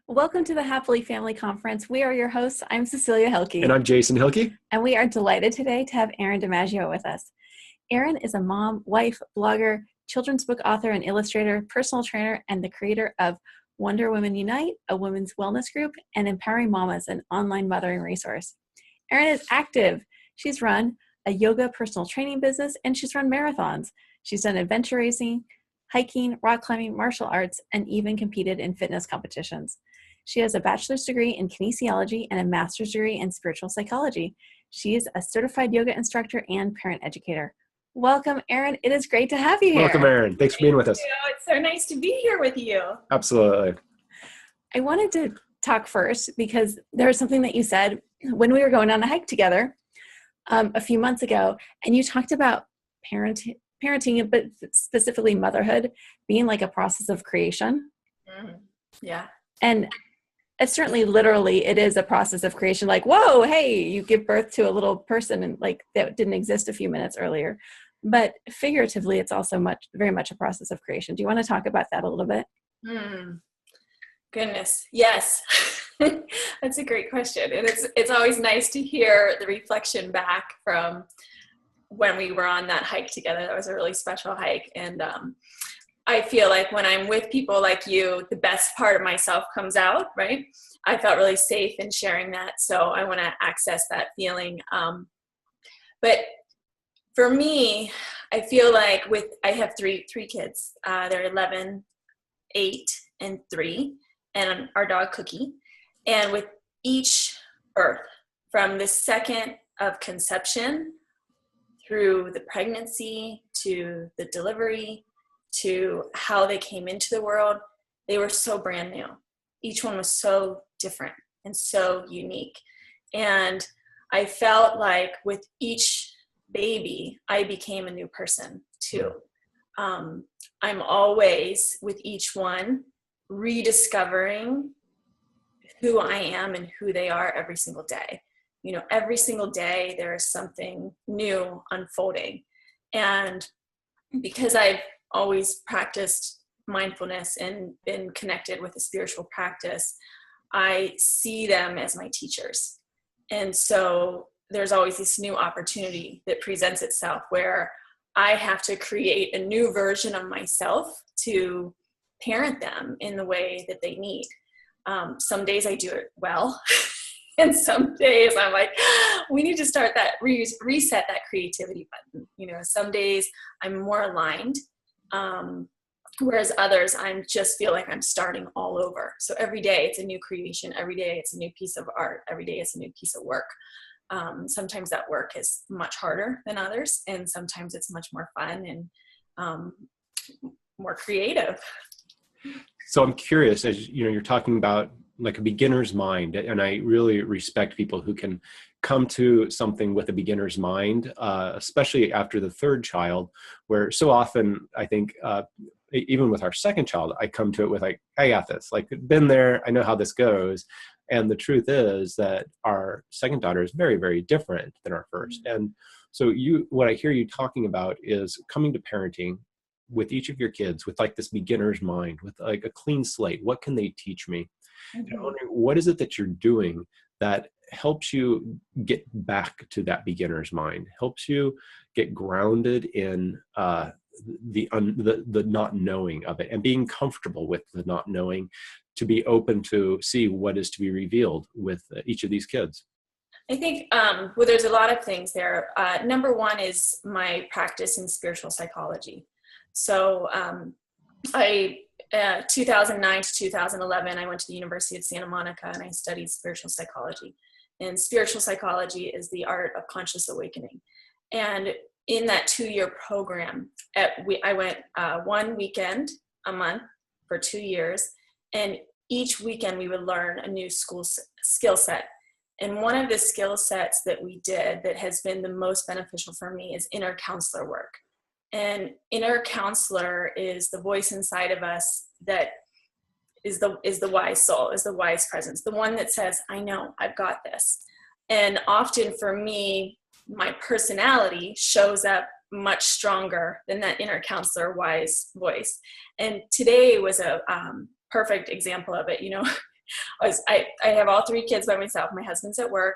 Welcome to the Happily Family Conference. We are your hosts. I'm Cecilia Hilkey. And I'm Jason Hilkey. And we are delighted today to have Erin DiMaggio with us. Erin is a mom, wife, blogger, children's book author and illustrator, personal trainer, and the creator of Wonder Women Unite, a women's wellness group, and Empowering Mamas, an online mothering resource. Erin is active. She's run a yoga personal training business, and she's run marathons. She's done adventure racing, hiking, rock climbing, martial arts, and even competed in fitness competitions. She has a bachelor's degree in kinesiology and a master's degree in spiritual psychology. She is a certified yoga instructor and parent educator. Welcome, Erin. It is great to have you here. Welcome, Erin. Thanks for being with us. It's so nice to be here with you. Absolutely. I wanted to talk first because there was something that you said when we were going on a hike together a few months ago, and you talked about parenting, but specifically motherhood, being like a process of creation. Mm-hmm. Yeah. And it's certainly literally, it is a process of creation. Like, whoa, hey, you give birth to a little person and like that didn't exist a few minutes earlier. But figuratively, it's also very much a process of creation. Do you want to talk about that a little bit? Goodness. Yes. That's a great question. And it's always nice to hear the reflection back from when we were on that hike together. That was a really special hike. And I feel like when I'm with people like you, the best part of myself comes out, right? I felt really safe in sharing that. So I want to access that feeling. But for me, I feel like I have three kids. They're 11, 8, and 3, and our dog Cookie. And with each birth, from the second of conception through the pregnancy to the delivery, to how they came into the world, they were so brand new. Each one was so different and so unique. And I felt like with each baby, I became a new person too. I'm always, with each one, rediscovering who I am and who they are every single day. You know, every single day there is something new unfolding. And because I've always practiced mindfulness and been connected with a spiritual practice, I see them as my teachers. And so there's always this new opportunity that presents itself where I have to create a new version of myself to parent them in the way that they need. Some days I do it well. And some days I'm like, we need to start that, reset that creativity button. You know, some days I'm more aligned. Whereas others, I just feel like I'm starting all over. So every day it's a new creation. Every day it's a new piece of art. Every day it's a new piece of work. Sometimes that work is much harder than others. And sometimes it's much more fun and more creative. So I'm curious, as you know, you're talking about like a beginner's mind, and I really respect people who can come to something with a beginner's mind, especially after the third child, where so often I think, even with our second child, I come to it with like, I got this, like been there, I know how this goes. And the truth is that our second daughter is very, very different than our first. And so what I hear you talking about is coming to parenting with each of your kids with like this beginner's mind, with like a clean slate. What can they teach me? And I'm wondering, what is it that you're doing that helps you get back to that beginner's mind, helps you get grounded in the not knowing of it and being comfortable with the not knowing, to be open to see what is to be revealed with each of these kids? I think, well, there's a lot of things there. Number one is my practice in spiritual psychology. So 2009 to 2011, I went to the University of Santa Monica and I studied spiritual psychology. And spiritual psychology is the art of conscious awakening. And in that 2-year program, I went one weekend a month for 2 years. And each weekend we would learn a new skill set. And one of the skill sets that we did that has been the most beneficial for me is inner counselor work. And inner counselor is the voice inside of us that is the wise soul, is the wise presence, the one that says, I know, I've got this. And often for me, my personality shows up much stronger than that inner counselor wise voice. And today was a perfect example of it. You know, I have all 3 kids by myself. My husband's at work,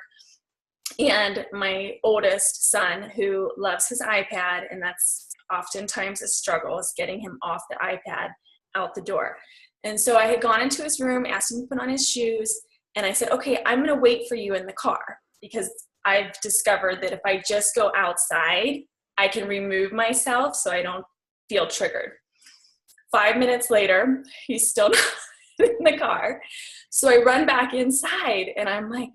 and my oldest son, who loves his iPad, and that's oftentimes a struggle, is getting him off the iPad out the door. And so I had gone into his room, asked him to put on his shoes, and I said, okay, I'm going to wait for you in the car, because I've discovered that if I just go outside, I can remove myself so I don't feel triggered. 5 minutes later, he's still not in the car. So I run back inside, and I'm like,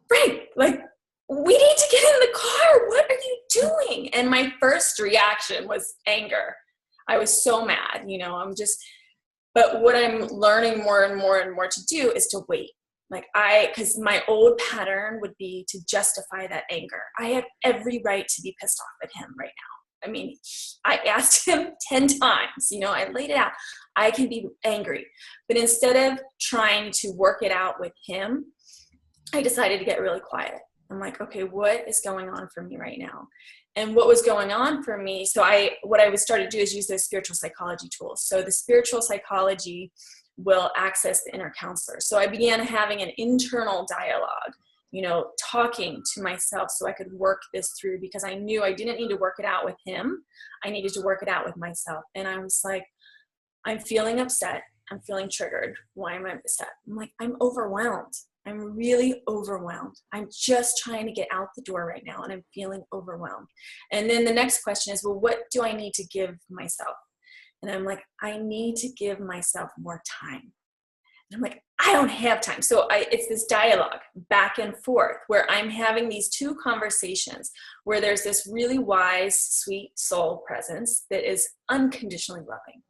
Frank, like, we need to get in the car. What are you doing? And my first reaction was anger. I was so mad, but what I'm learning more and more and more to do is to wait. Because my old pattern would be to justify that anger. I have every right to be pissed off at him right now. I mean, I asked him 10 times, I laid it out. I can be angry. But instead of trying to work it out with him, I decided to get really quiet. I'm like, okay, what is going on for me right now? And what was going on for me, what I would start to do is use those spiritual psychology tools. So the spiritual psychology will access the inner counselor. So I began having an internal dialogue, talking to myself so I could work this through, because I knew I didn't need to work it out with him. I needed to work it out with myself. And I was like, I'm feeling upset. I'm feeling triggered. Why am I upset? I'm like, I'm overwhelmed. I'm really overwhelmed. I'm just trying to get out the door right now, and I'm feeling overwhelmed. And then the next question is, well, what do I need to give myself? And I'm like, I need to give myself more time. And I'm like, I don't have time. So it's this dialogue back and forth where I'm having these 2 conversations where there's this really wise, sweet soul presence that is unconditionally loving,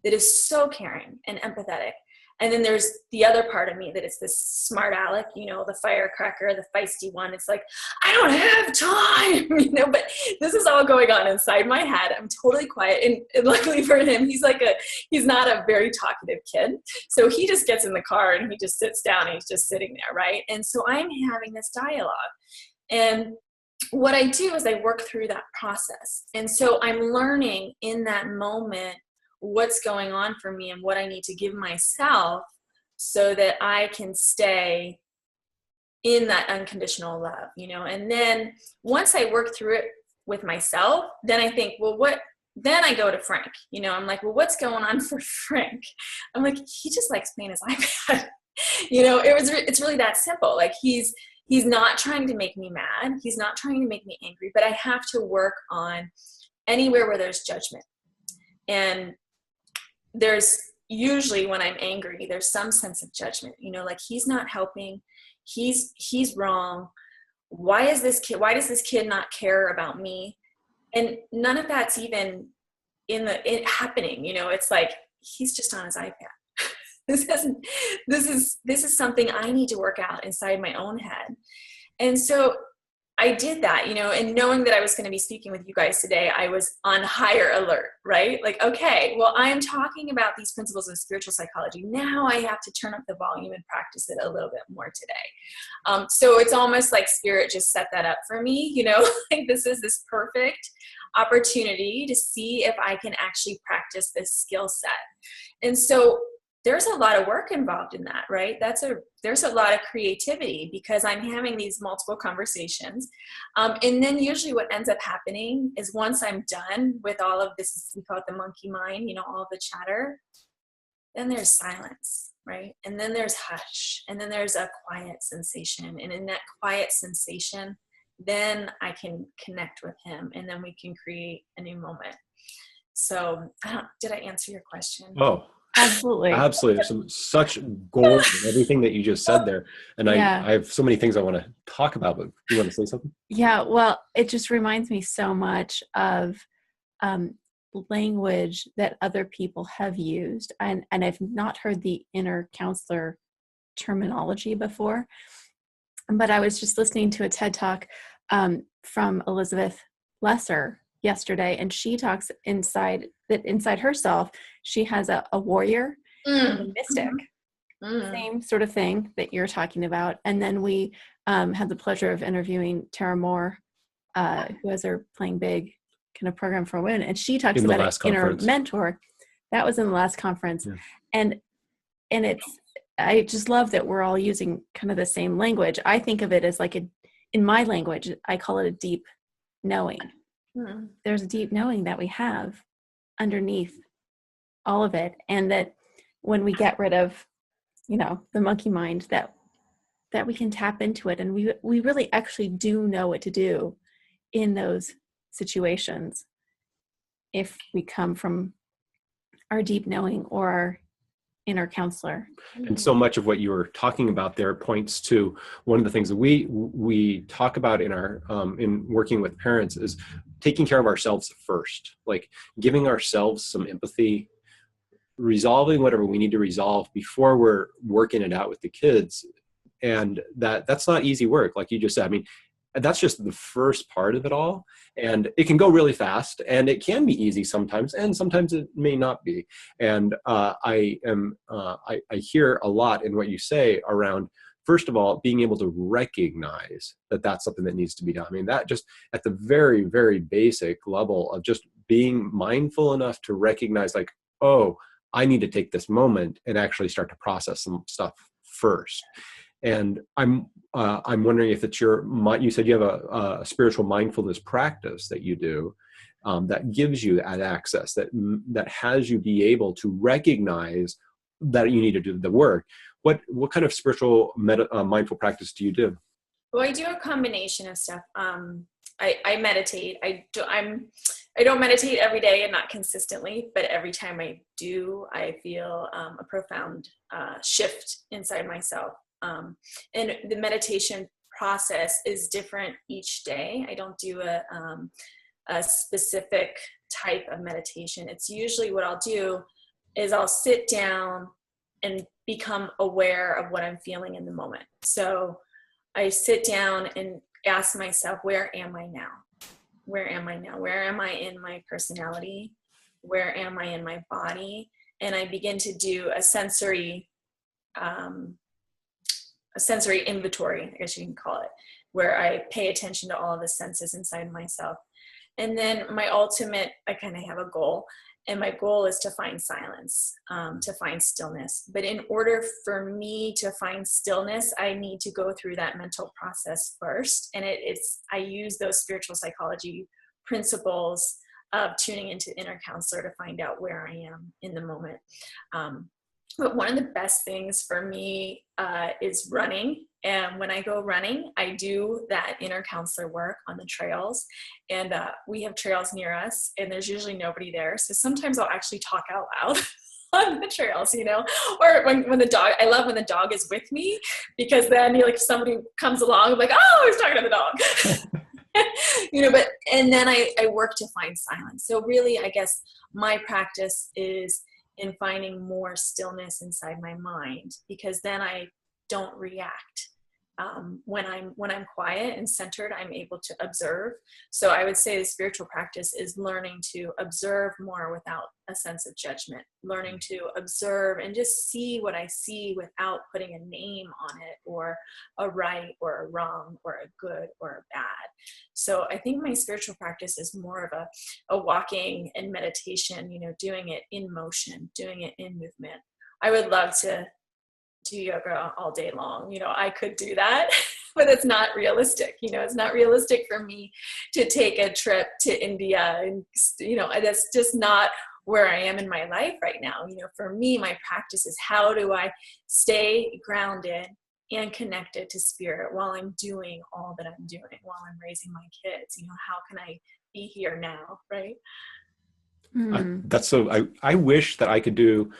that is so caring and empathetic. And then there's the other part of me that is this smart aleck, the firecracker, the feisty one. It's like, I don't have time, but this is all going on inside my head. I'm totally quiet. And luckily for him, he's not a very talkative kid. So he just gets in the car and he just sits down and he's just sitting there, right? And so I'm having this dialogue. And what I do is I work through that process. And so I'm learning in that moment what's going on for me and what I need to give myself so that I can stay in that unconditional love, and then once I work through it with myself, then I think, then I go to Frank, I'm like, well, what's going on for Frank? I'm like, he just likes playing his iPad. It's really that simple. Like he's not trying to make me mad. He's not trying to make me angry, but I have to work on anywhere where there's judgment. And there's usually, when I'm angry, there's some sense of judgment, like he's not helping, he's wrong. Why does this kid not care about me? And none of that's even happening, it's like, he's just on his iPad. This is something I need to work out inside my own head. And so I did that, and knowing that I was going to be speaking with you guys today, I was on higher alert, right? Like, okay, well, I'm talking about these principles of spiritual psychology. Now I have to turn up the volume and practice it a little bit more today. So it's almost like Spirit just set that up for me, like this is this perfect opportunity to see if I can actually practice this skill set. And so there's a lot of work involved in that, right? There's a lot of creativity because I'm having these multiple conversations. And then usually what ends up happening is once I'm done with all of this, we call it the monkey mind, all of the chatter, then there's silence, right? And then there's hush, and then there's a quiet sensation. And in that quiet sensation, then I can connect with him, and then we can create a new moment. So did I answer your question? Oh, absolutely. Absolutely. Such gold in everything that you just said there. And Yeah. I have so many things I want to talk about, but do you want to say something? Yeah. Well, it just reminds me so much of language that other people have used. And I've not heard the inner counselor terminology before, but I was just listening to a TED Talk from Elizabeth Lesser yesterday, and she talks inside herself, she has a warrior and a mystic. Same sort of thing that you're talking about. And then we had the pleasure of interviewing Tara Moore, who has her Playing Big kind of program for women, and she talks about an inner mentor. That was in the last conference. Yeah. And I just love that we're all using kind of the same language. I think of it as like in my language, I call it a deep knowing. There's a deep knowing that we have underneath all of it. And that when we get rid of, the monkey mind, that we can tap into it. And we really actually do know what to do in those situations if we come from our deep knowing or our inner counselor. And so much of what you were talking about there points to one of the things that we talk about in our in working with parents is taking care of ourselves first, like giving ourselves some empathy, resolving whatever we need to resolve before we're working it out with the kids. And that's not easy work, like you just said. I mean, that's just the first part of it all. And it can go really fast, and it can be easy sometimes, and sometimes it may not be. And I hear a lot in what you say around, first of all, being able to recognize that that's something that needs to be done. I mean, that just at the very, very basic level of just being mindful enough to recognize, like, oh, I need to take this moment and actually start to process some stuff first. And I'm wondering if it's you said you have a spiritual mindfulness practice that you do that gives you that access, that has you be able to recognize that you need to do the work. What kind of spiritual mindful practice do you do? Well, I do a combination of stuff. I meditate. I don't meditate every day and not consistently, but every time I do, I feel a profound shift inside myself. And the meditation process is different each day. I don't do a specific type of meditation. It's usually what I'll do is I'll sit down and become aware of what I'm feeling in the moment. So I sit down and ask myself, where am I now? Where am I now? Where am I in my personality? Where am I in my body? And I begin to do a sensory inventory, I guess you can call it, where I pay attention to all of the senses inside myself. And then I kind of have a goal, and my goal is to find silence, to find stillness. But in order for me to find stillness, I need to go through that mental process first. And I use those spiritual psychology principles of tuning into inner counselor to find out where I am in the moment. But one of the best things for me is running. And when I go running, I do that inner counselor work on the trails. And we have trails near us, and there's usually nobody there. So sometimes I'll actually talk out loud on the trails, or when the dog, I love when the dog is with me, because then if somebody comes along, I'm like, oh, I was talking to the dog. And then I work to find silence. So really, I guess my practice is in finding more stillness inside my mind, because then I don't react. When I'm quiet and centered, I'm able to observe. So I would say the spiritual practice is learning to observe more without a sense of judgment, learning to observe and just see what I see without putting a name on it, or a right or a wrong or a good or a bad. So I think my spiritual practice is more of a walking and meditation, doing it in motion, doing it in movement. I would love to do yoga all day long. I could do that, but it's not realistic. It's not realistic for me to take a trip to India, and, that's just not where I am in my life right now. For me, my practice is, how do I stay grounded and connected to spirit while I'm doing all that I'm doing, while I'm raising my kids? How can I be here now? Right. That's so, I wish that I could do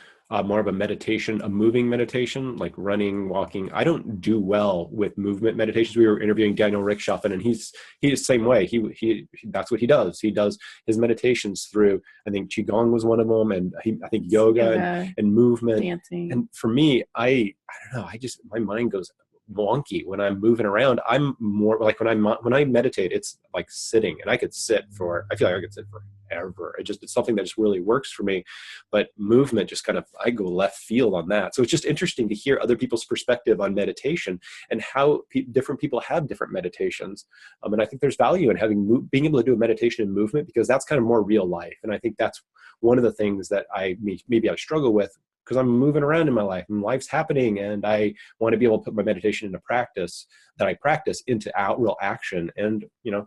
more of a moving meditation, like running, walking. I don't do well with movement meditations. We were interviewing Daniel Rickshoffen, and he's the same way. He that's what he does. He does his meditations through, I think Qigong was one of them, and I think yoga and movement. Dancing. And for me, I don't know, my mind goes wonky when I'm moving around. I'm more like when I meditate, it's like sitting, and I feel like I could sit forever. It's something that just really works for me. But movement, just kind of, I go left field on that. So it's just interesting to hear other people's perspective on meditation and how different people have different meditations. And I think there's value in being able to do a meditation in movement, because that's kind of more real life. And I think that's one of the things that maybe I struggle with because I'm moving around in my life and life's happening, and I want to be able to put my meditation into practice that I practice into real action. And,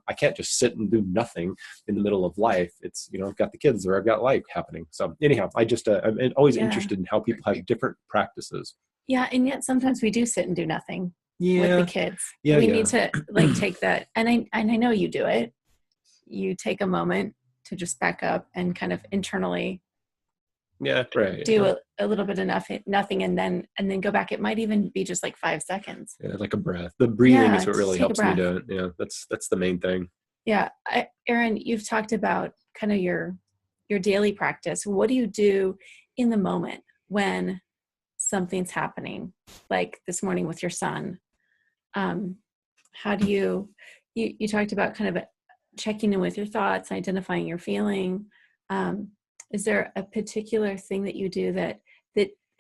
I can't just sit and do nothing in the middle of life. It's, I've got the kids or I've got life happening. So anyhow, I'm always interested in how people have different practices. Yeah. And yet sometimes we do sit and do nothing with the kids. Yeah. We need to take that. And I know you do it. You take a moment to just back up and kind of internally do a little bit of nothing and then go back. It might even be just like 5 seconds. Yeah, like a breath. The breathing is what really helps me do it. Yeah, that's the main thing. Yeah. Erin, you've talked about kind of your daily practice. What do you do in the moment when something's happening, like this morning with your son? How do you talked about kind of checking in with your thoughts, identifying your feeling. Is there a particular thing that you do that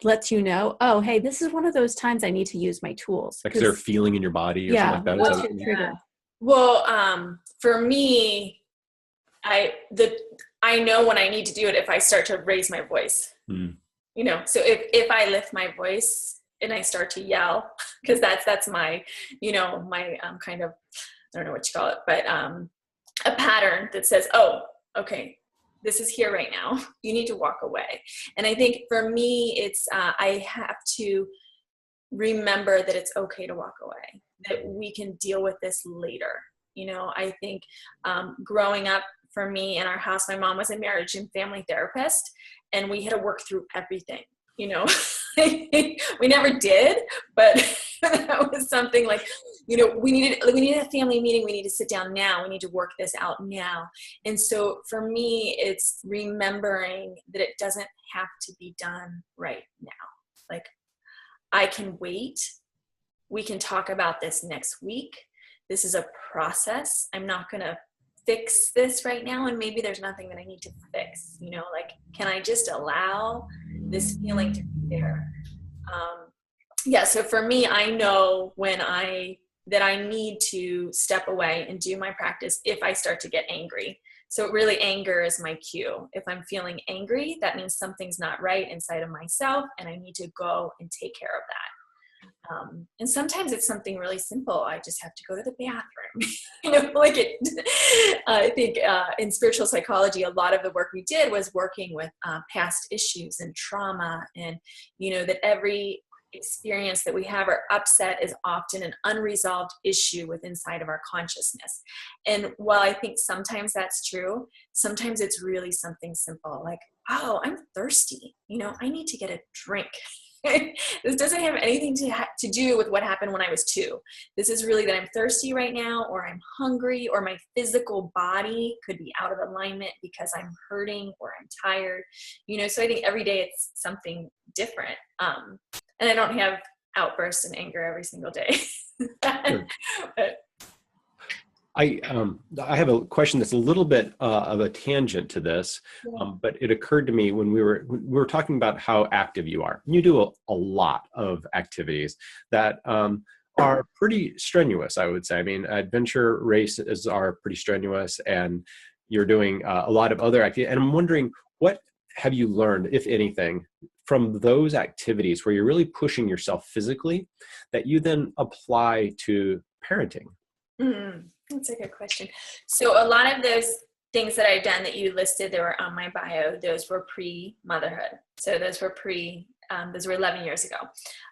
lets you know, oh, hey, this is one of those times I need to use my tools? Like, is there a feeling in your body or something like that? What's your trigger? Well, for me, I know when I need to do it if I start to raise my voice. So if I lift my voice and I start to yell, because that's my my kind of, I don't know what you call it, but a pattern that says, oh, okay, this is here right now. You need to walk away. And I think for me, it's I have to remember that it's okay to walk away, that we can deal with this later. I think growing up for me in our house, my mom was a marriage and family therapist, and we had to work through everything. We never did, but that was something like, we needed a family meeting. We need to sit down now. We need to work this out now. And so for me, it's remembering that it doesn't have to be done right now. Like, I can wait. We can talk about this next week. This is a process. I'm not going to fix this right now. And maybe there's nothing that I need to fix, can I just allow this feeling to be there? So for me, I know that I need to step away and do my practice if I start to get angry. So really, anger is my cue. If I'm feeling angry, that means something's not right inside of myself, and I need to go and take care of that. And sometimes it's something really simple. I just have to go to the bathroom. I think in spiritual psychology, a lot of the work we did was working with past issues and trauma, and that every experience that we have or upset is often an unresolved issue within inside of our consciousness. And while I think sometimes that's true, sometimes it's really something simple, like, oh, I'm thirsty. I need to get a drink. This doesn't have anything to do with what happened when I was 2. This is really that I'm thirsty right now, or I'm hungry, or my physical body could be out of alignment because I'm hurting or I'm tired. So I think every day it's something different. And I don't have outbursts and anger every single day. Sure. I have a question that's a little bit of a tangent to this, but it occurred to me when we were talking about how active you are. You do a lot of activities that are pretty strenuous, I would say. I mean, adventure races are pretty strenuous, and you're doing a lot of other activities. And I'm wondering, what have you learned, if anything, from those activities where you're really pushing yourself physically that you then apply to parenting? That's a good question. So a lot of those things that I've done that you listed that were on my bio, those were pre-motherhood. So those were those were 11 years ago.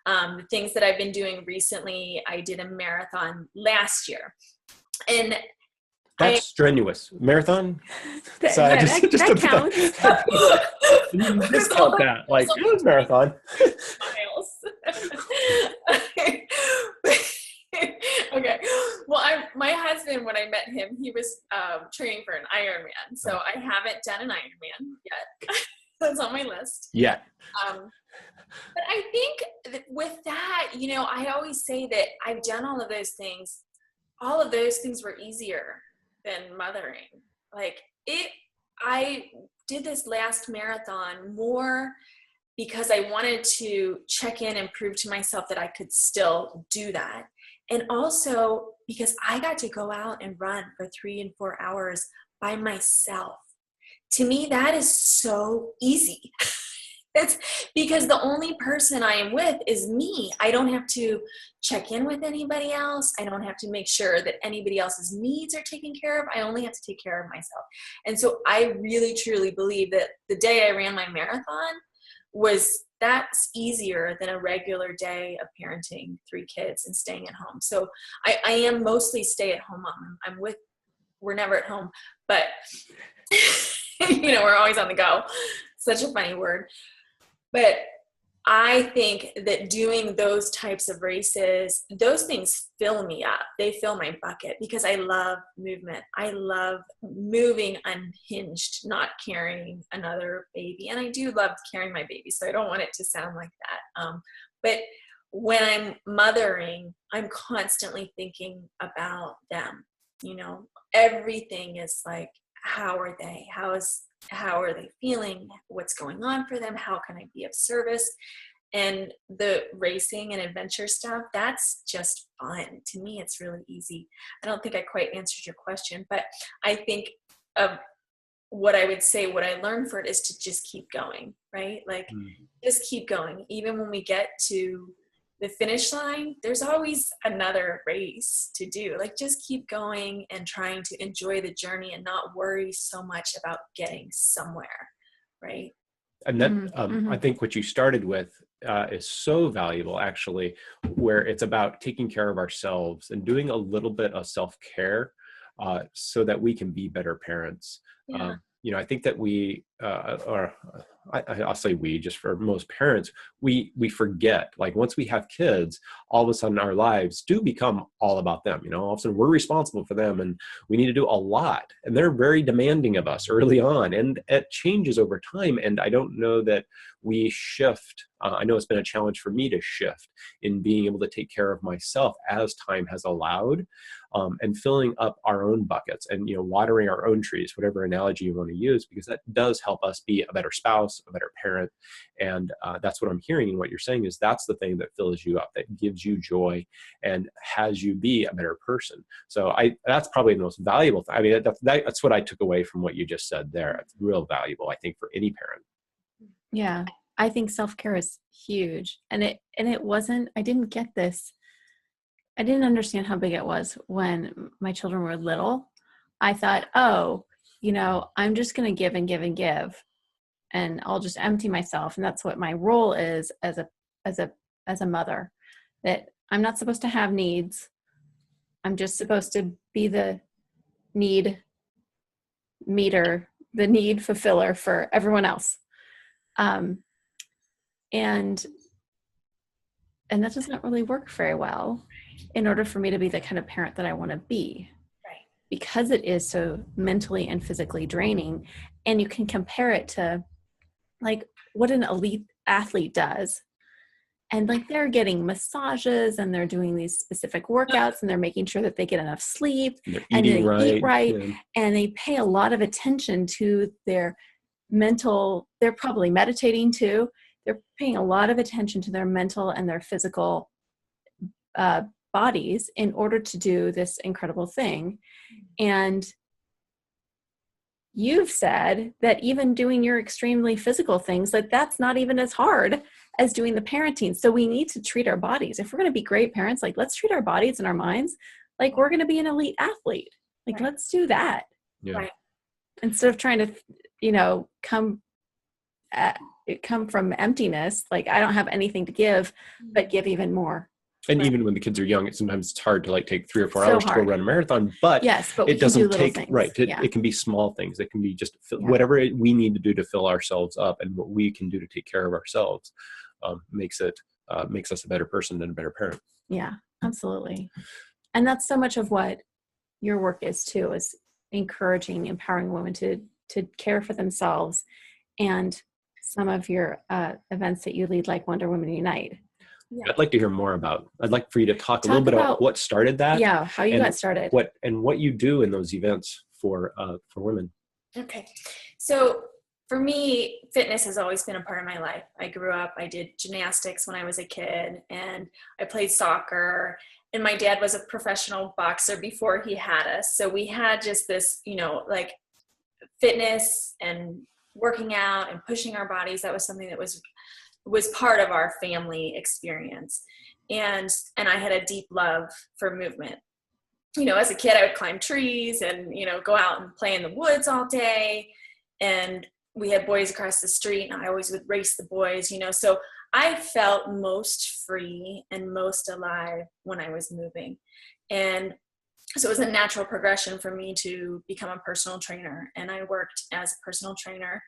The things that I've been doing recently, I did a marathon last year. And that's strenuous. Marathon? So that counts. You just count that. Like, it was marathon. Okay. Well, my husband, when I met him, he was training for an Ironman. So I haven't done an Ironman yet. That's on my list. Yeah. But I think with that, I always say that I've done all of those things. All of those things were easier than mothering. I did this last marathon more because I wanted to check in and prove to myself that I could still do that. And also because I got to go out and run for 3 and 4 hours by myself. To me, that is so easy. It's because the only person I am with is me. I don't have to check in with anybody else. I don't have to make sure that anybody else's needs are taken care of. I only have to take care of myself. And so I really, truly believe that the day I ran my marathon that's easier than a regular day of parenting 3 kids and staying at home. So I am mostly stay-at-home mom. We're never at home, but we're always on the go. Such a funny word. But I think that doing those types of races, those things fill me up. They fill my bucket because I love movement. I love moving unhinged, not carrying another baby. And I do love carrying my baby, so I don't want it to sound like that. But when I'm mothering, I'm constantly thinking about them. Everything is like, how are they? How are they feeling? What's going on for them? How can I be of service? And the racing and adventure stuff, that's just fun. To me, it's really easy. I don't think I quite answered your question, but I think what I would say, what I learned for it is to just keep going, right? Like, just keep going. Even when we get to the finish line, there's always another race to do. Like, just keep going and trying to enjoy the journey and not worry so much about getting somewhere, right? And that I think what you started with is so valuable, actually, where it's about taking care of ourselves and doing a little bit of self-care so that we can be better parents. Yeah. I think that I'll say we, just for most parents, we forget, like, once we have kids, all of a sudden our lives do become all about them. All of a sudden we're responsible for them and we need to do a lot, and they're very demanding of us early on, and it changes over time. And I don't know that we shift. I know it's been a challenge for me to shift in being able to take care of myself as time has allowed, and filling up our own buckets and, watering our own trees, whatever analogy you want to use, because that does help us be a better spouse, a better parent. And that's what I'm hearing. And what you're saying is that's the thing that fills you up, that gives you joy and has you be a better person. So that's probably the most valuable thing. I mean, that's what I took away from what you just said there. It's real valuable, I think, for any parent. Yeah. I think self-care is huge. And it wasn't, I didn't get this. I didn't understand how big it was when my children were little. I thought, I'm just going to give and give and give, and I'll just empty myself. And that's what my role is as a mother, that I'm not supposed to have needs. I'm just supposed to be the need meter, the need fulfiller for everyone else. And that doesn't really work very well in order for me to be the kind of parent that I want to be. Right. Because it is so mentally and physically draining. And you can compare it to, like, what an elite athlete does. And, like, they're getting massages and they're doing these specific workouts and they're making sure that they get enough sleep and they eat right. Yeah. And they pay a lot of attention to their mental, they're probably meditating too. They're paying a lot of attention to their mental and their physical bodies in order to do this incredible thing. And you've said that even doing your extremely physical things, like, that's not even as hard as doing the parenting. So we need to treat our bodies. If we're going to be great parents, like, let's treat our bodies and our minds like we're going to be an elite athlete. Like, Right. Let's do that. Yeah. Right. Instead of trying to, come from emptiness. Like, I don't have anything to give, but give even more. And Right. even when the kids are young, sometimes it's hard to, like, take 3 or 4 So hours to hard. go run a marathon, but Yes, but we it can do doesn't little take, things. right. Yeah. It can be small things. It can be just Yeah. whatever we need to do to fill ourselves up, and what we can do to take care of ourselves makes us a better person and a better parent. Yeah, absolutely. And that's so much of what your work is too, is encouraging, empowering women to care for themselves. And some of your events that you lead, like Wonder Women Unite. Yeah. I'd like to hear more about. I'd like for you to talk a little bit about what started that. Yeah, how you got started. What you do in those events for women. Okay. So for me, fitness has always been a part of my life. I grew up, I did gymnastics when I was a kid, and I played soccer, and my dad was a professional boxer before he had us. So we had just this, like, fitness and working out and pushing our bodies. That was something that was part of our family experience. And I had a deep love for movement. As a kid, I would climb trees and, go out and play in the woods all day. And we had boys across the street, and I always would race the boys, so I felt most free and most alive when I was moving. And so it was a natural progression for me to become a personal trainer. And I worked as a personal trainer.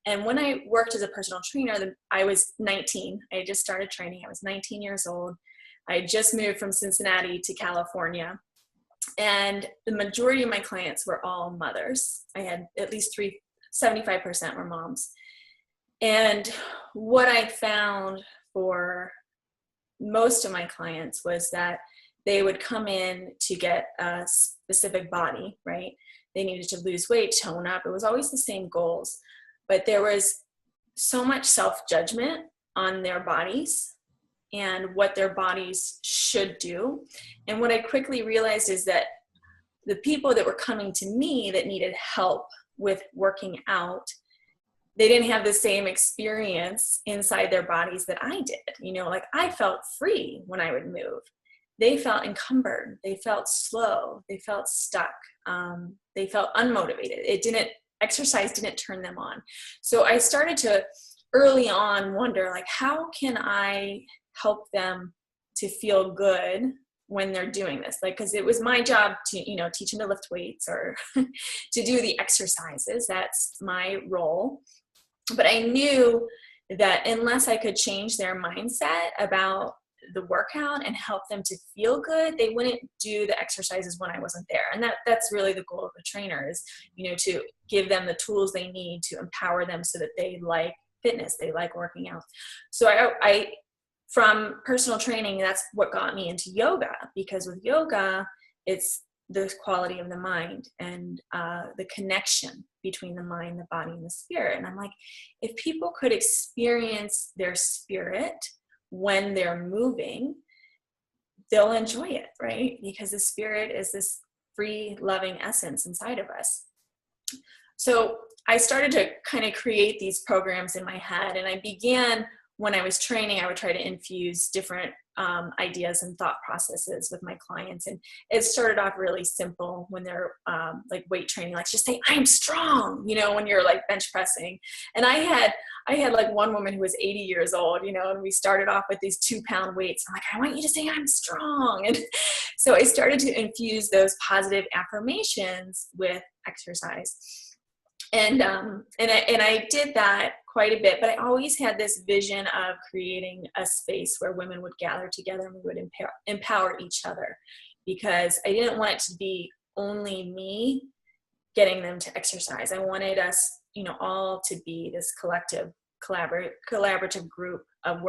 And when I worked as a personal trainer, I was 19. I had just started training. I was 19 years old. I had just moved from Cincinnati to California. And the majority of my clients were all mothers. I had at least 75% were moms. And what I found for most of my clients was that they would come in to get a specific body, right? They needed to lose weight, tone up. It was always the same goals, but there was so much self-judgment on their bodies and what their bodies should do. And what I quickly realized is that the people that were coming to me that needed help with working out, they didn't have the same experience inside their bodies that I did. Like I felt free when I would move. They felt encumbered. They felt slow. They felt stuck. They felt unmotivated. Exercise didn't turn them on. So I started to early on wonder, like, how can I help them to feel good when they're doing this? Like, because it was my job to, teach them to lift weights or to do the exercises. That's my role. But I knew that unless I could change their mindset about the workout and help them to feel good, they wouldn't do the exercises when I wasn't there. And that's really the goal of a trainer is, to give them the tools they need to empower them so that they like fitness, they like working out. So I from personal training, that's what got me into yoga, because with yoga, it's the quality of the mind and the connection between the mind, the body, and the spirit. And I'm like, if people could experience their spirit when they're moving, they'll enjoy it, right? Because the spirit is this free, loving essence inside of us. So I started to kind of create these programs in my head, and I began when I was training, I would try to infuse different ideas and thought processes with my clients. And it started off really simple when they're like weight training, like just say, I'm strong, when you're like bench pressing. And I had like one woman who was 80 years old, and we started off with these 2-pound weights. I'm like, I want you to say I'm strong. And so I started to infuse those positive affirmations with exercise. And I did that quite a bit, but I always had this vision of creating a space where women would gather together and we would empower each other, because I didn't want it to be only me getting them to exercise. I wanted us, all to be this collective, collaborative group of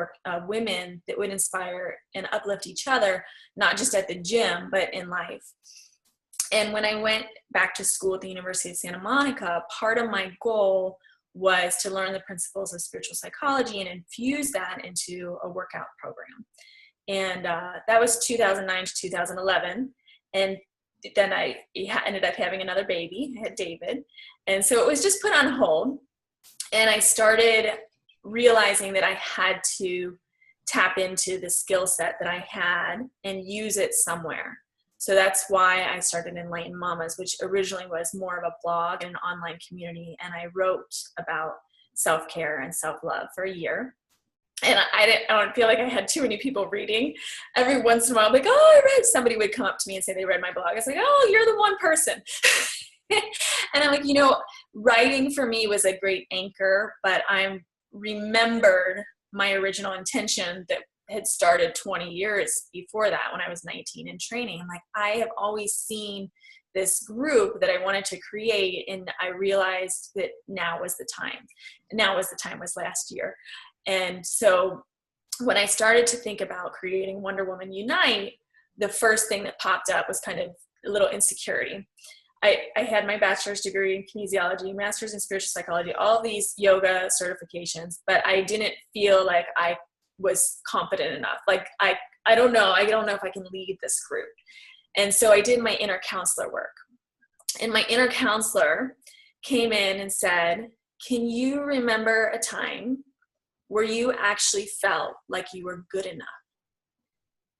women that would inspire and uplift each other, not just at the gym, but in life. And when I went back to school at the University of Santa Monica, part of my goal was to learn the principles of spiritual psychology and infuse that into a workout program. And that was 2009 to 2011. And then I ended up having another baby. I had David. And so it was just put on hold. And I started realizing that I had to tap into the skill set that I had and use it somewhere. So that's why I started Enlightened Mamas, which originally was more of a blog and an online community. And I wrote about self-care and self-love for a year. And I don't feel like I had too many people reading. Every once in a while, I'm like, oh, I read. Somebody would come up to me and say they read my blog. I was like, oh, you're the one person. And I'm like, writing for me was a great anchor, but I remembered my original intention that had started 20 years before that when I was 19 and training. I'm like, I have always seen this group that I wanted to create, and I realized that now was the time. Was last year. And so when I started to think about creating Wonder Woman Unite, the first thing that popped up was kind of a little insecurity. I had my bachelor's degree in kinesiology, master's in spiritual psychology, all these yoga certifications, but I didn't feel like I was confident enough. Like, I don't know if I can lead this group. And so I did my inner counselor work. And my inner counselor came in and said, can you remember a time where you actually felt like you were good enough?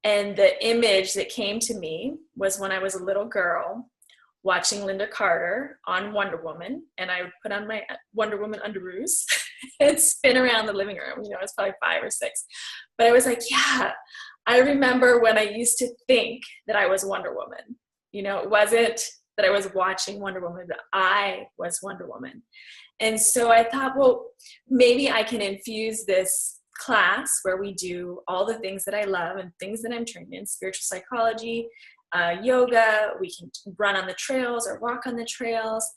And the image that came to me was when I was a little girl watching Linda Carter on Wonder Woman, and I would put on my Wonder Woman underoos and spin around the living room. You know, I was probably 5 or 6. But I was like, yeah, I remember when I used to think that I was Wonder Woman. You know, it wasn't that I was watching Wonder Woman, but I was Wonder Woman. And so I thought, well, maybe I can infuse this class where we do all the things that I love and things that I'm trained in, spiritual psychology, yoga, we can run on the trails or walk on the trails,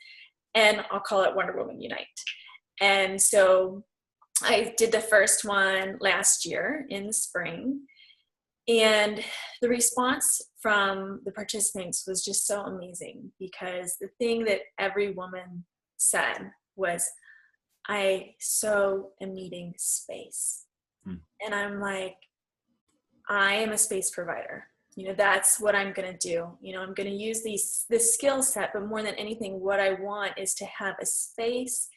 and I'll call it Wonder Woman Unite. And so I did the first one last year in the spring, and the response from the participants was just so amazing, because the thing that every woman said was, I so am needing space. And I'm like, I am a space provider. You know, that's what I'm going to do. You know, I'm going to use this skill set, but more than anything, what I want is to have a space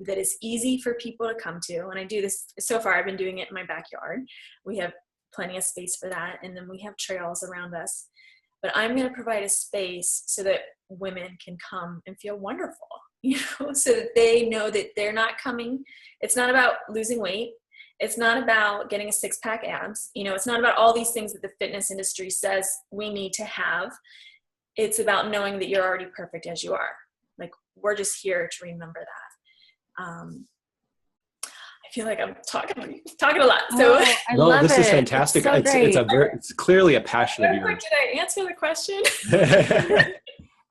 that is easy for people to come to. And I do this, so far I've been doing it in my backyard. We have plenty of space for that. And then we have trails around us. But I'm going to provide a space so that women can come and feel wonderful, you know, so that they know that they're not coming. It's not about losing weight. It's not about getting a 6-pack abs. You know, it's not about all these things that the fitness industry says we need to have. It's about knowing that you're already perfect as you are. Like, we're just here to remember that. I feel like I'm talking a lot. So I love this it. is fantastic. It's so great. It's clearly a passion of yours. Did I answer the question?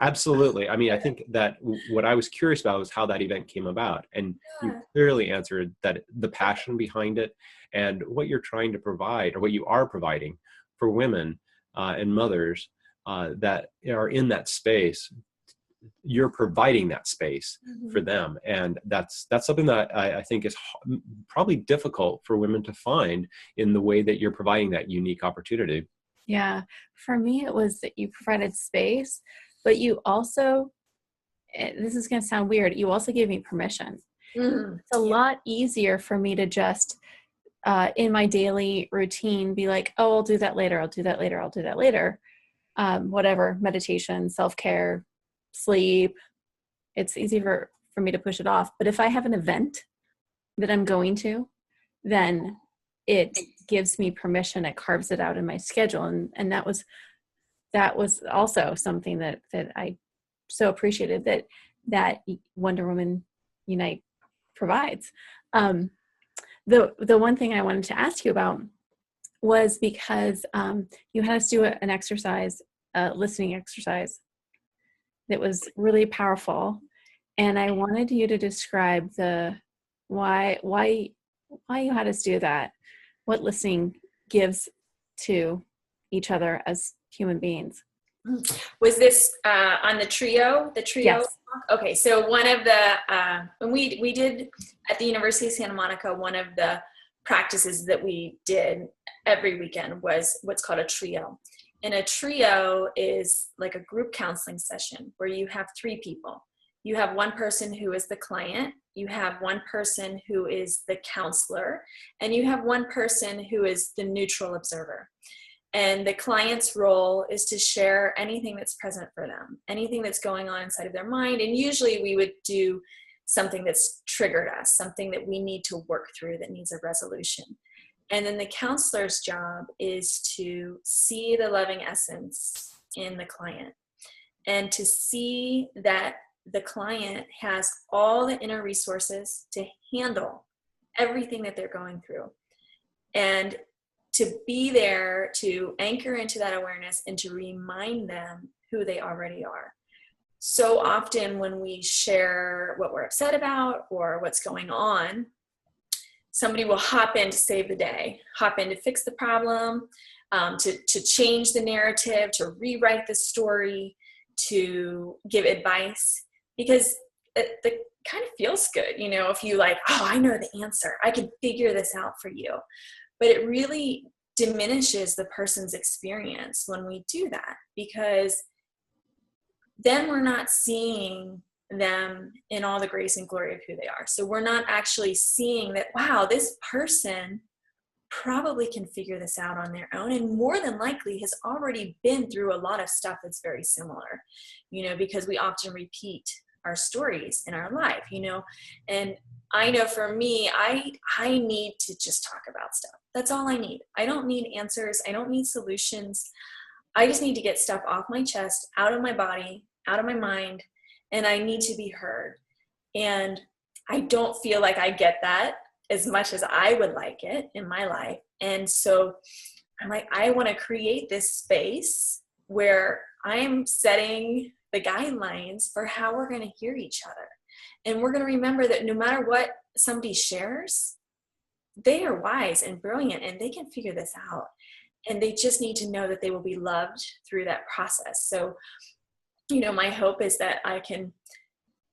Absolutely. I mean, I think that what I was curious about was how that event came about. And you clearly answered that, the passion behind it and what you're trying to provide, or what you are providing for women and mothers that are in that space. You're providing that space for them. And that's something that I think is probably difficult for women to find in the way that you're providing that unique opportunity. Yeah. For me, it was that you provided space, but you also, this is going to sound weird, you also gave me permission. It's a lot easier for me to just, in my daily routine, be like, oh, I'll do that later. I'll do that later. I'll do that later. Whatever, meditation, self-care, sleep. It's easy for me to push it off. But if I have an event that I'm going to, then it gives me permission. It carves it out in my schedule. And that was also something that I so appreciated that Wonder Woman Unite provides. The one thing I wanted to ask you about was because you had us do an exercise, listening exercise, that was really powerful. And I wanted you to describe why you had us do that, what listening gives to each other as human beings. Was this on the trio? Yes. Okay, so one of the when we did at the University of Santa Monica, one of the practices that we did every weekend was what's called a trio. And a trio is like a group counseling session where you have 3 people. You have one person who is the client, you have one person who is the counselor, and you have one person who is the neutral observer. And the client's role is to share anything that's present for them, anything that's going on inside of their mind. And usually we would do something that's triggered us, something that we need to work through that needs a resolution. And then the counselor's job is to see the loving essence in the client and to see that the client has all the inner resources to handle everything that they're going through. And to be there to anchor into that awareness and to remind them who they already are. So often when we share what we're upset about or what's going on, somebody will hop in to save the day, hop in to fix the problem, to change the narrative, to rewrite the story, to give advice, because it kind of feels good, you know, if you like, oh, I know the answer, I can figure this out for you. But it really diminishes the person's experience when we do that, because then we're not seeing them in all the grace and glory of who they are. So we're not actually seeing that, wow, this person probably can figure this out on their own, and more than likely has already been through a lot of stuff that's very similar, because we often repeat our stories in our life, and I know for me, I need to just talk about stuff. That's all I need. I don't need answers. I don't need solutions. I just need to get stuff off my chest, out of my body, out of my mind, and I need to be heard. And I don't feel like I get that as much as I would like it in my life. And so I'm like, I want to create this space where I'm setting the guidelines for how we're going to hear each other. And we're going to remember that no matter what somebody shares, they are wise and brilliant and they can figure this out. And they just need to know that they will be loved through that process. So, my hope is that I can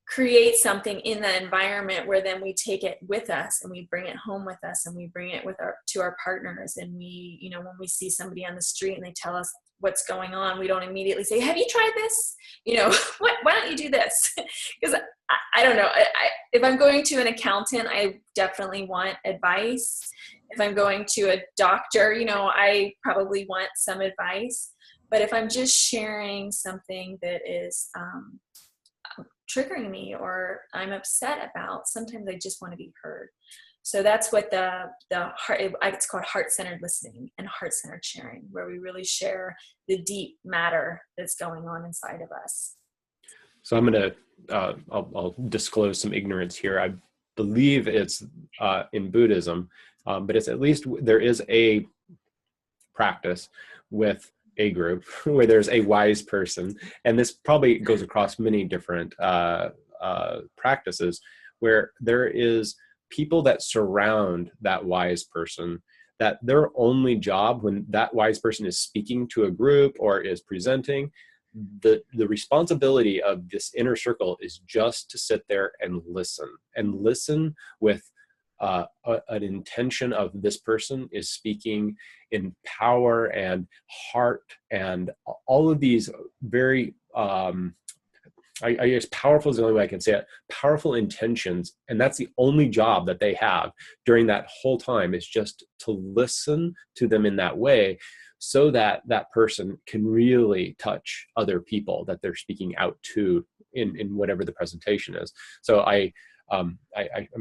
create something in that environment where then we take it with us and we bring it home with us, and we bring it to our partners. And we, when we see somebody on the street and they tell us what's going on, we don't immediately say, have you tried this? Why don't you do this? Because I don't know. If I'm going to an accountant, I definitely want advice. If I'm going to a doctor, I probably want some advice. But if I'm just sharing something that is triggering me or I'm upset about, sometimes I just want to be heard. So that's what the heart, it's called heart-centered listening and heart-centered sharing, where we really share the deep matter that's going on inside of us. So I'm going to, I'll disclose some ignorance here. I believe it's in Buddhism, but it's at least there is a practice with a group where there's a wise person. And this probably goes across many different practices, where there is people that surround that wise person, that their only job when that wise person is speaking to a group or is presenting, the responsibility of this inner circle is just to sit there and listen with an intention of this person is speaking in power and heart and all of these very, I guess powerful is the only way I can say it, powerful intentions. And that's the only job that they have during that whole time, is just to listen to them in that way, so that that person can really touch other people that they're speaking out to in whatever the presentation is. So I'm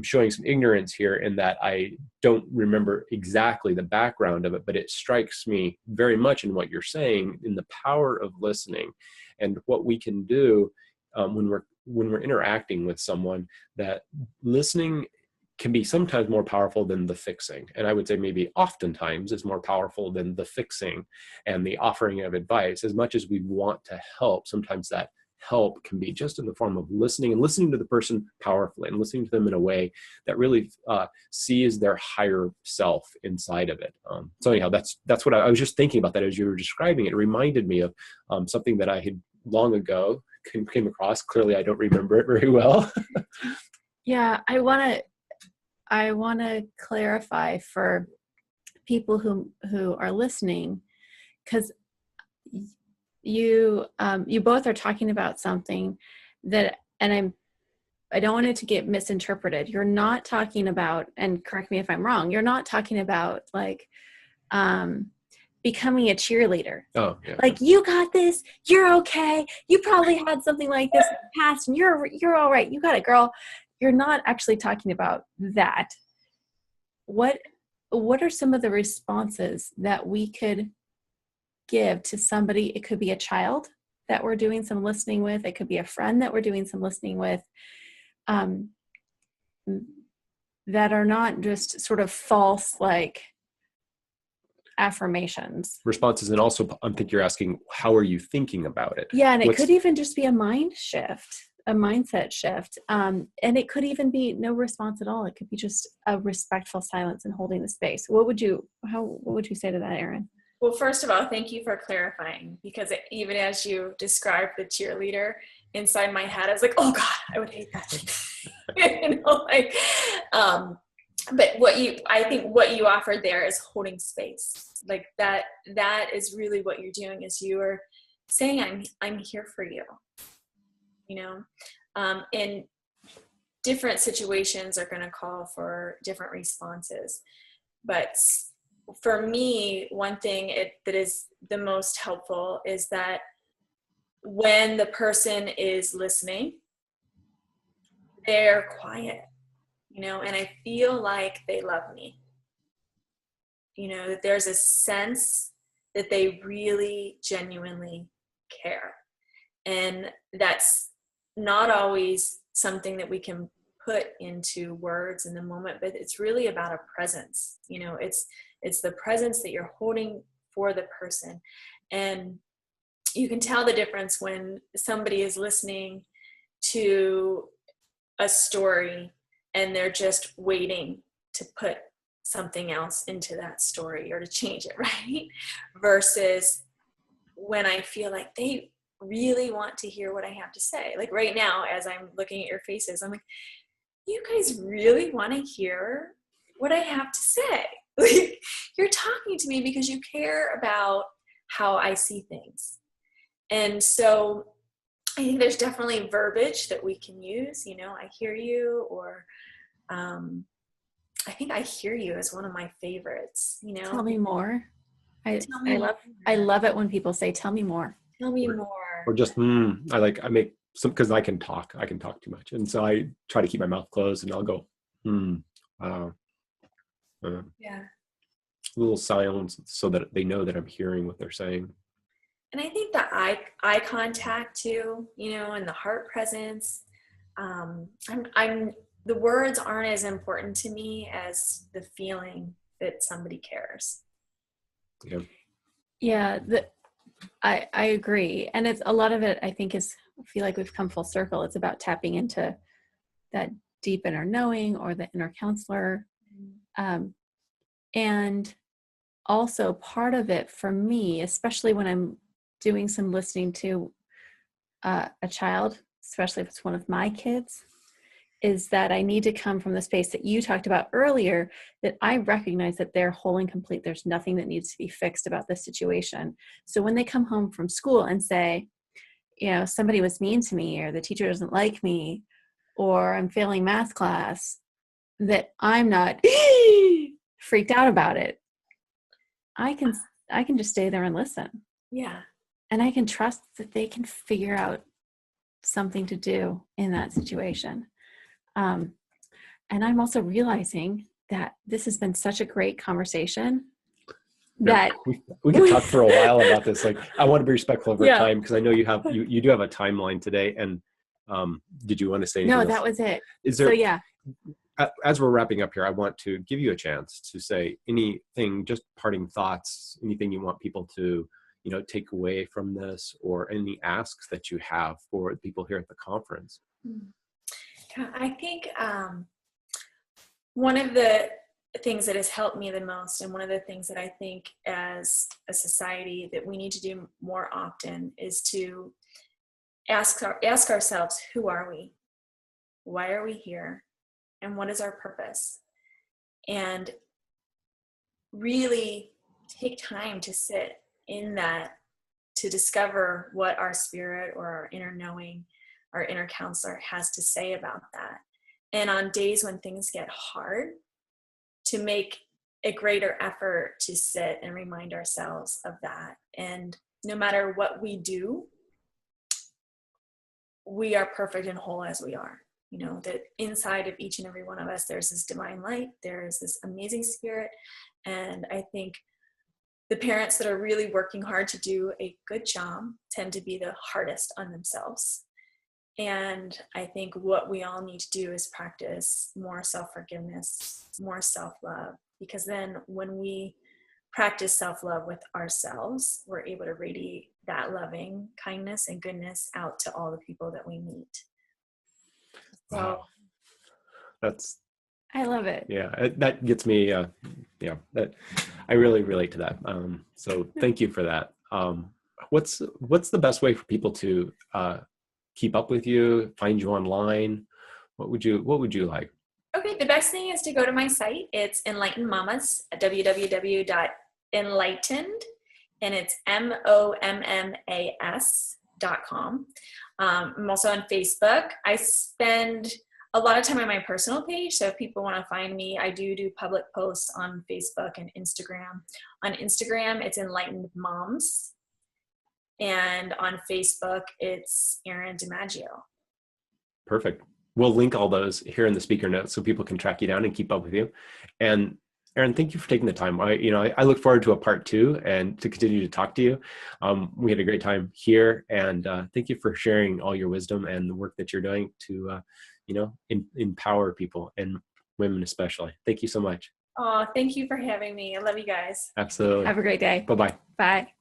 showing some ignorance here in that I don't remember exactly the background of it, but it strikes me very much in what you're saying, in the power of listening and what we can do when we're interacting with someone, that listening can be sometimes more powerful than the fixing. And I would say maybe oftentimes is more powerful than the fixing and the offering of advice. As much as we want to help, sometimes that help can be just in the form of listening, and listening to the person powerfully, and listening to them in a way that really sees their higher self inside of it. So anyhow, that's what I was just thinking about that as you were describing it. It reminded me of something that I had long ago came across. Clearly, I don't remember it very well. Yeah, I want to clarify for people who are listening, because you both are talking about something that, and I don't want it to get misinterpreted. You're not talking about, and correct me if I'm wrong, you're not talking about like becoming a cheerleader. Oh, yeah. Like, you got this, you're okay, you probably had something like this in the past, and you're all right, you got it, girl. You're not actually talking about that. What are some of the responses that we could give to somebody? It could be a child that we're doing some listening with. It could be a friend that we're doing some listening with, that are not just sort of false, like, affirmations. Responses. And also, I think you're asking, how are you thinking about it? Yeah, and it could even just be a mind shift, a mindset shift. And it could even be no response at all. It could be just a respectful silence and holding the space. What would you say to that, Erin? Well, first of all, thank you for clarifying, because even as you described the cheerleader, inside my head, I was like, oh God, I would hate that. But I think what you offered there is holding space. Like that is really what you're doing, is you are saying, I'm here for you. And different situations are going to call for different responses. But for me, one thing that is the most helpful is that when the person is listening, they're quiet, and I feel like they love me, that there's a sense that they really genuinely care. And that's not always something that we can put into words in the moment, but it's really about a presence. It's the presence that you're holding for the person. And you can tell the difference when somebody is listening to a story and they're just waiting to put something else into that story or to change it, right? Versus when I feel like they really want to hear what I have to say. Like right now, as I'm looking at your faces, I'm like, you guys really want to hear what I have to say. Like, you're talking to me because you care about how I see things. And so I think there's definitely verbiage that we can use, I hear you, or I think I hear you is one of my favorites, Tell me more. I more. love it when people say, tell me more. Tell me more. Or just, I make some, because I can talk too much. And so I try to keep my mouth closed and I'll go, yeah. A little silence so that they know that I'm hearing what they're saying. And I think that eye contact too, and the heart presence. The words aren't as important to me as the feeling that somebody cares. Yeah. Yeah, I agree. And it's a lot of it, I think, I feel like we've come full circle. It's about tapping into that deep inner knowing or the inner counselor. And also part of it for me, especially when I'm doing some listening to a child, especially if it's one of my kids, is that I need to come from the space that you talked about earlier, that I recognize that they're whole and complete. There's nothing that needs to be fixed about this situation. So when they come home from school and say, somebody was mean to me, or the teacher doesn't like me, or I'm failing math class, that I'm not freaked out about it. I can just stay there and listen. Yeah. And I can trust that they can figure out something to do in that situation. And I'm also realizing that this has been such a great conversation that we could talk for a while about this. Like, I want to be respectful of our time, because I know you do have a timeline today. And did you want to say anything else? That was it. Is there, so yeah. As we're wrapping up here, I want to give you a chance to say anything, just parting thoughts, anything you want people to, take away from this, or any asks that you have for people here at the conference. I think one of the things that has helped me the most, and one of the things that I think as a society that we need to do more often, is to ask ourselves, who are we? Why are we here? And what is our purpose? And really take time to sit in that, to discover what our spirit or our inner knowing, our inner counselor has to say about that. And on days when things get hard, to make a greater effort to sit and remind ourselves of that. And no matter what we do, we are perfect and whole as we are. That inside of each and every one of us, there's this divine light, there's this amazing spirit. And I think the parents that are really working hard to do a good job tend to be the hardest on themselves. And I think what we all need to do is practice more self-forgiveness, more self-love, because then when we practice self-love with ourselves, we're able to radiate that loving kindness and goodness out to all the people that we meet. So wow. I love it. Yeah, that gets me, that I really relate to that. So thank you for that. What's the best way for people to keep up with you, find you online? What would you like? Okay, the best thing is to go to my site. It's Enlightened Mamas, www.enlightened, and it's MOMMAS I'm also on Facebook. I spend a lot of time on my personal page. So if people want to find me, I do public posts on Facebook and Instagram. On Instagram, it's Enlightened Moms. And on Facebook, it's Erin DiMaggio. Perfect. We'll link all those here in the speaker notes so people can track you down and keep up with you. And Erin, thank you for taking the time. I look forward to a part 2 and to continue to talk to you. We had a great time here, and thank you for sharing all your wisdom and the work that you're doing to, empower people and women especially. Thank you so much. Oh, thank you for having me. I love you guys. Absolutely. Have a great day. Bye-bye. Bye.